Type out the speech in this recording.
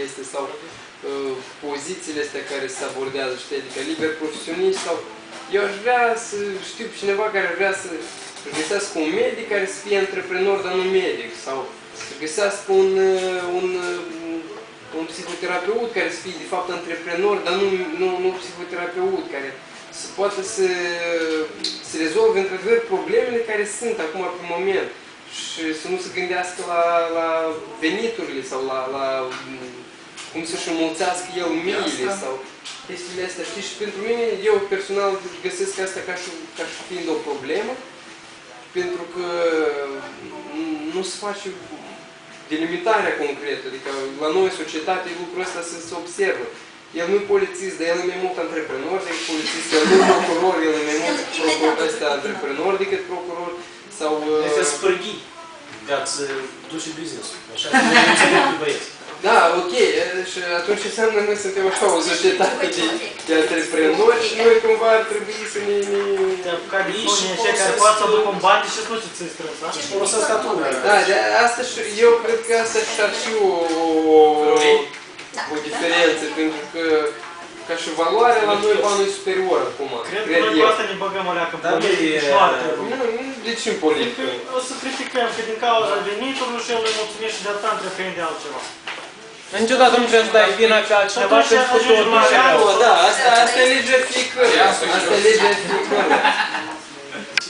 este sau pozițiile astea care se abordează, știi, adică liber profesioniști sau... Eu aș vrea să știu pe cineva care ar vrea să găsească un medic care să fie antreprenor, dar nu medic, sau să găsească un psihoterapeut care să fie de fapt antreprenor, dar nu psihoterapeut, care să poată să rezolve într-adevăr problemele care sunt acum pe moment și să nu se gândească la veniturile sau la cum să-și înmulțească el miile sau chestiile astea, știi? Și pentru mine, eu personal găsesc asta ca și fiind o problemă, pentru că nu se face delimitarea concretă, adică la noi, în societate, lucrul ăsta se observă. El nu e polițist, dar el e mai mult antreprenor decât polițist, el nu e procuror, el e mai mult antreprenor decât procuror, sau... Este spărghii de a-ți duce business-ul, așa că nu înțeleg pe băieți. Da, ok, și atunci înseamnă noi suntem așa o societate de antreprenori și noi cumva ar trebui să ne... Te apuca de iPhone ăștia care poate să aducă în bani și să nu ți-ți strâns, da? Și folosesc atunci. Da, asta și eu cred că asta și-ar fi o diferență, pentru că ca și valoarea la noi banul e superior acum. Cred că noi cu asta ne băgăm alea că politică și nu ar trebui. De ce în politică? O să criticăm că din cauza venitului și el îi mulțumește de atâta întreprinde altceva. Niciodată nu trebuie să dai vina pe altcineva pentru că totul și rău. Da, asta e legea fiecăruia. Asta e legea fiecăruia.